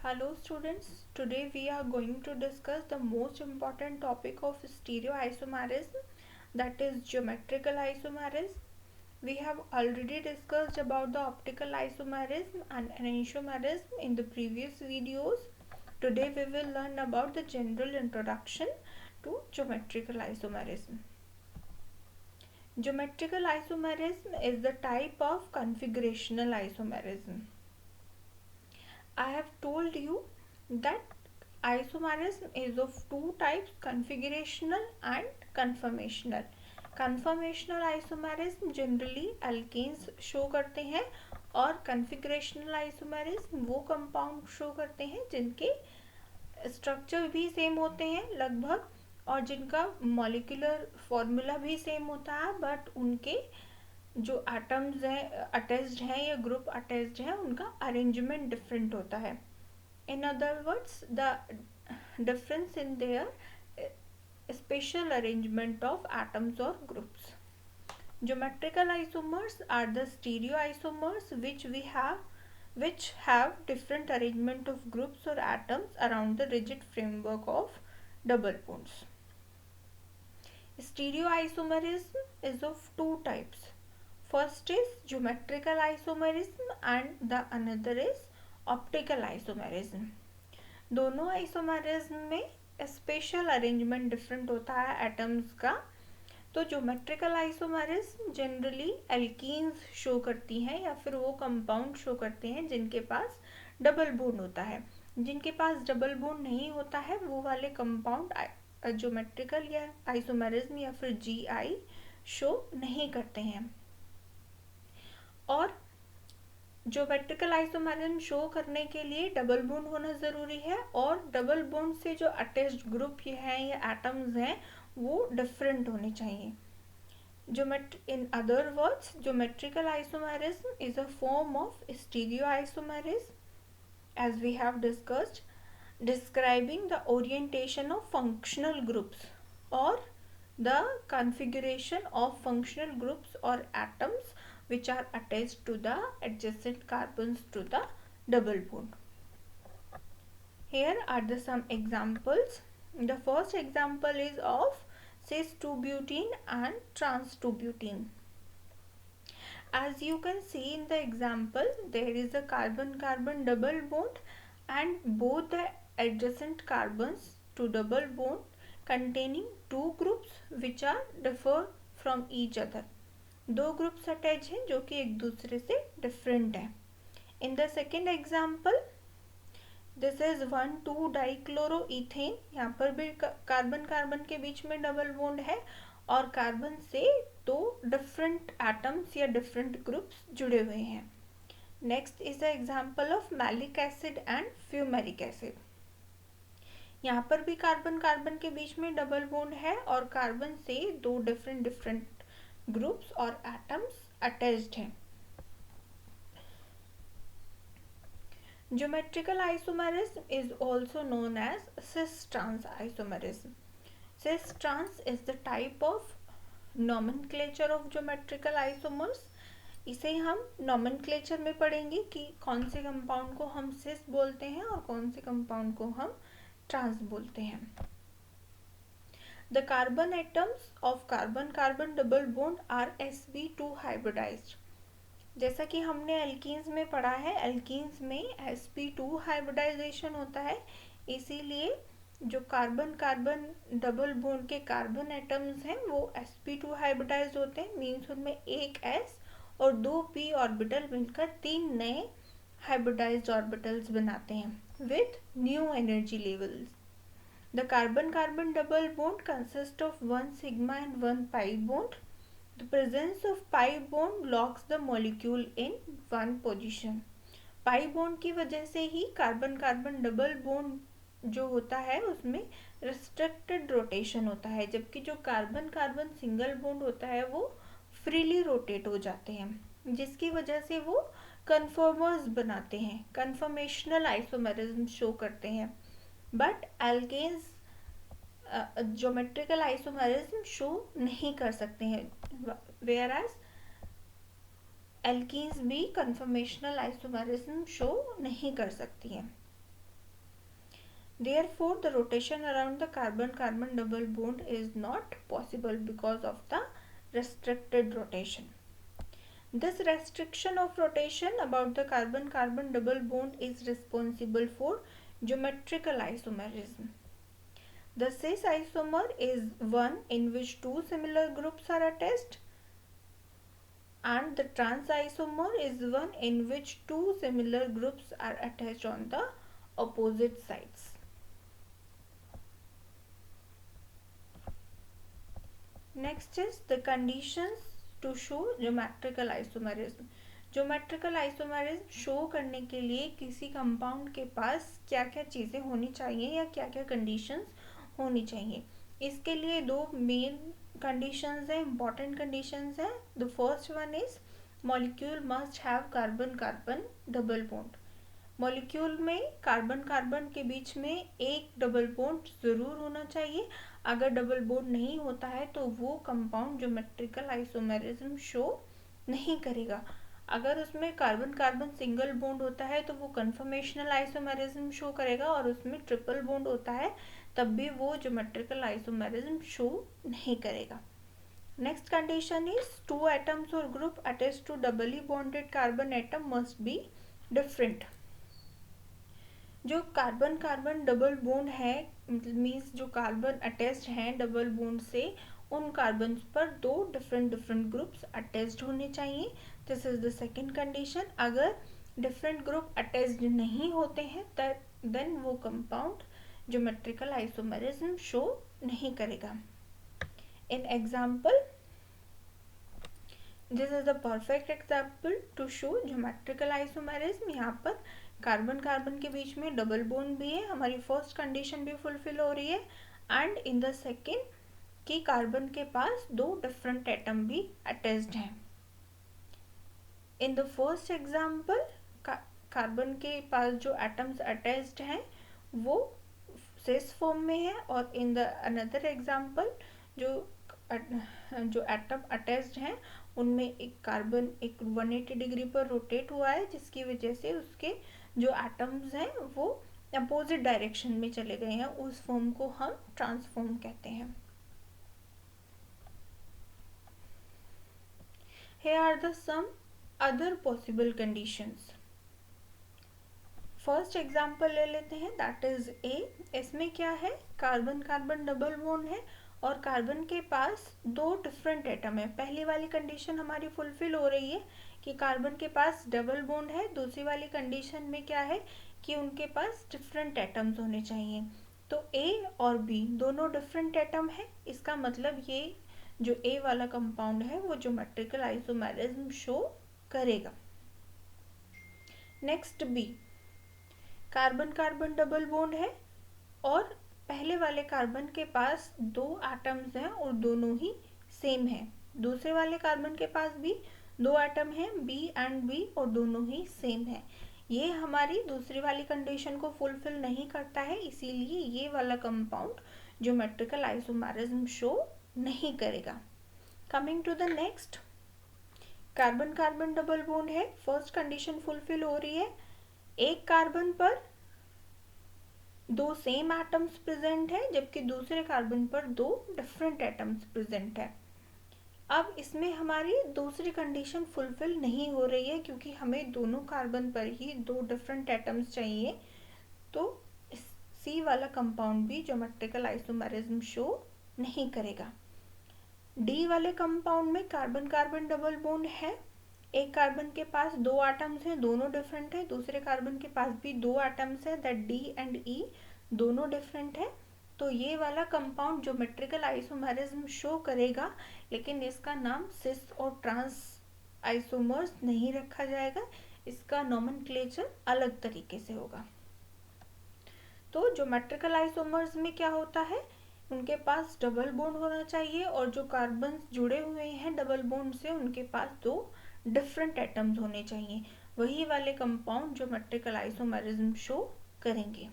Hello students, today we are going to discuss the most important topic of stereoisomerism, that is geometrical isomerism. We have already discussed about the optical isomerism and enantiomerism in the previous videos. Today we will learn about the general introduction to geometrical isomerism. Geometrical isomerism is the type of configurational isomerism. I have told you that isomerism is of two types, configurational and conformational. Conformational isomerism generally alkanes show करते हैं और configurational isomerism वो compound show करते हैं जिनके structure भी same होते हैं लगभग और जिनका मॉलिक्यूलर फॉर्मूला भी सेम होता है, बट उनके जो एटम्स हैं अटैच्ड हैं या ग्रुप अटैच्ड हैं उनका अरेंजमेंट डिफरेंट होता है. In other words the difference in their special arrangement of atoms और groups. Geometrical isomers are the stereoisomers which have different arrangement of groups or atoms around the rigid framework of double bonds. Stereoisomerism is of two types. First is geometrical isomerism and the another is optical isomerism. दोनों isomerism में special arrangement different होता है atoms का. तो geometrical isomerism generally alkenes show करती हैं या फिर वो कंपाउंड शो करते हैं जिनके पास डबल बॉन्ड होता है. जिनके पास डबल बॉन्ड नहीं होता है वो वाले कंपाउंड ज्योमेट्रिकल या आइसोमेरिज्म या फिर जीआई शो नहीं करते हैं. और ज्योमेट्रिकल आइसोमेरिज्म शो करने के लिए डबल बॉन्ड होना ज़रूरी है और डबल बॉन्ड से जो अटैच्ड ग्रुप हैं या एटम्स हैं वो डिफरेंट होने चाहिए. In other words, geometrical isomerism is a form of stereoisomerism, as we have discussed, describing the orientation of functional groups or the configuration of functional groups or atoms which are attached to the adjacent carbons to the double bond. Here are some examples. The first example is of cis-2-butene and trans-2-butene. As you can see in the example, there is a carbon-carbon double bond and both the adjacent carbons to double bond containing two groups which are differ from each other. दो groups attach हैं जो कि एक दूसरे से different है. In the second example this is 1,2-डाइक्लोरोइथेन. यहाँ पर भी कार्बन कार्बन के बीच में डबल बॉन्ड है और कार्बन से दो डिफरेंट एटम्स या डिफरेंट ग्रुप्स जुड़े हुए हैं. Next is the example of malic acid and fumaric acid. यहाँ पर भी कार्बन कार्बन के बीच में डबल बॉन्ड है और कार्बन से दो डिफरेंट ग्रुप्स और एटम्स अटैच्ड हैं. Geometrical isomerism is also known as cis-trans isomerism. Cis-trans is the type of nomenclature of geometrical isomers. इसे हम nomenclature में पढ़ेंगे कि कौन से कंपाउंड को हम cis बोलते हैं और कौन से कंपाउंड को हम trans बोलते हैं. The carbon atoms of carbon-carbon double bond are sp2 hybridized. जैसा कि हमने एल्कीन्स में पढ़ा है, एल्कीन्स में sp2 हाइब्रिडाइजेशन होता है. इसीलिए जो कार्बन कार्बन डबल बॉन्ड के कार्बन एटम्स हैं वो sp2 हाइब्रिडाइज होते हैं. मीन्स उनमें एक s और दो p ऑर्बिटल मिलकर तीन नए हाइब्रिडाइज्ड ऑर्बिटल्स बनाते हैं with new energy levels. The carbon-carbon double bond consists of one sigma and one pi bond. The presence of pi bond locks the molecule in one position. Pi bond की वजह से ही carbon-carbon double bond जो होता है उसमें restricted rotation होता है, जबकि जो कार्बन-कार्बन सिंगल बॉन्ड होता है वो freely रोटेट हो जाते हैं, जिसकी वजह से वो कन्फर्मर्स बनाते हैं, कन्फर्मेशनल आइसोमेरिज्म शो करते हैं. But alkanes geometrical isomerism show नहीं कर सकते हैं, वेयर एज एल्कीन्स भी कन्फर्मेशनल आइसोमेरिज्म शो नहीं कर सकती हैं. Therefore, the rotation around the carbon-carbon double bond is not possible because of the restricted rotation. This restriction of rotation about the carbon-carbon double bond is responsible for geometrical isomerism. The cis isomer is one in which two similar groups are attached, and the trans isomer is one in which two similar groups are attached on the opposite sides. Next is the conditions to show geometrical isomerism. Geometrical isomerism show करने के लिए किसी compound के पास क्या क्या चीज़ें होनी चाहिए या क्या क्या कंडीशंस होनी चाहिए, इसके लिए दो मेन कंडीशंस हैं, इंपॉर्टेंट कंडीशंस हैं. The first one is molecule must have carbon carbon double bond. Molecule में कार्बन कार्बन के बीच में एक डबल बॉन्ड ज़रूर होना चाहिए. अगर डबल बॉन्ड नहीं होता है तो वो कंपाउंड ज्योमेट्रिकल आइसोमेरिज्म शो नहीं करेगा. अगर उसमें कार्बन कार्बन सिंगल बॉन्ड होता है तो वो कन्फर्मेशनल आइसोमेरिज्म शो करेगा, और उसमें ट्रिपल बॉन्ड होता है तब भी वो ज्योमेट्रिकल आइसोमेरिज्म शो नहीं करेगा. Next condition is two atoms और group attached to doubly bonded carbon atom must be different. जो कार्बन कार्बन डबल बॉन्ड है, मीन्स जो कार्बन अटैच्ड हैं डबल बॉन्ड से, उन कार्बन पर दो डिफरेंट ग्रुप्स अटैच्ड होने चाहिए. This is the second condition. अगर डिफरेंट ग्रुप अटैच्ड नहीं होते हैं देन वो कंपाउंड ज्योमेट्रिकल आइसोमेरिज्म शो नहीं करेगा. In example, this is the perfect example to show geometrical isomerism. यहाँ पर कार्बन कार्बन के बीच में डबल बॉन्ड भी है, हमारी फर्स्ट कंडीशन भी फुलफिल हो रही है, एंड इन द सेकेंड कि कार्बन के पास दो डिफरेंट एटम भी अटैच्ड हैं. In the first example carbon के पास जो एटम्स अटैच्ड हैं वो सिस फॉर्म में है, और इन द अनदर एग्जाम्पल जो एटम अटैच्ड हैं उनमें एक कार्बन एक 180 डिग्री पर रोटेट हुआ है, जिसकी वजह से उसके जो एटम्स हैं वो अपोजिट डायरेक्शन में चले गए हैं. उस फॉर्म को हम ट्रांसफॉर्म कहते हैं. Here are the some other possible conditions. First example ले लेते हैं, दैट इज ए. इसमें क्या है, कार्बन कार्बन डबल बॉन्ड है और कार्बन के पास दो डिफरेंट एटम है. पहली वाली कंडीशन हमारी फुलफिल हो रही है कि कार्बन के पास डबल बॉन्ड है. दूसरी वाली कंडीशन में क्या है कि उनके पास डिफरेंट एटम्स होने चाहिए. तो ए और बी दोनों डिफरेंट एटम है. इसका मतलब ये जो ए वाला कंपाउंड है वो ज्योमेट्रिकल आइसोमेरिज्म शो करेगा. Next B, carbon carbon double bond है और पहले वाले कार्बन के पास दो एटम्स हैं और दोनों ही सेम हैं. दूसरे वाले कार्बन के पास भी दो एटम हैं, बी एंड बी, और दोनों ही सेम हैं. ये हमारी दूसरी वाली कंडीशन को फुलफिल नहीं करता है, इसीलिए ये वाला कंपाउंड ज्योमेट्रिकल आइसोमेरिज्म शो नहीं करेगा. Coming to the next, carbon carbon double bond है. फर्स्ट कंडीशन फुलफिल हो रही है, एक कार्बन पर दो सेम एटम्स प्रेजेंट है जबकि दूसरे कार्बन पर दो डिफरेंट एटम्स प्रेजेंट है. अब इसमें हमारी दूसरी कंडीशन फुलफिल नहीं हो रही है क्योंकि हमें दोनों कार्बन पर ही दो डिफरेंट एटम्स चाहिए. तो सी वाला कंपाउंड भी ज्योमेट्रिकल आइसोमेरिज्म शो नहीं करेगा. डी वाले कंपाउंड में कार्बन कार्बन डबल बॉन्ड है. एक कार्बन के पास दो एटम्स हैं, दोनों डिफरेंट है. दूसरे कार्बन के पास भी दो एटम्स हैं, दैट डी एंड ई दोनों डिफरेंट है. तो ये वाला कंपाउंड ज्योमेट्रिकल आइसोमेरिज्म शो करेगा, लेकिन इसका नाम सिस और ट्रांस आइसोमर्स नहीं रखा जाएगा. इसका नोमेनक्लेचर अलग तरीके से होगा. तो ज्योमेट्रिकल आइसोमर्स में क्या होता है, उनके पास डबल बॉन्ड होना चाहिए और जो कार्बन जुड़े हुए हैं डबल बॉन्ड से उनके पास दो डिफरेंट एटम्स होने चाहिए. वही वाले कंपाउंड ज्योमेट्रिकल आइसोमेरिज्म शो करेंगे.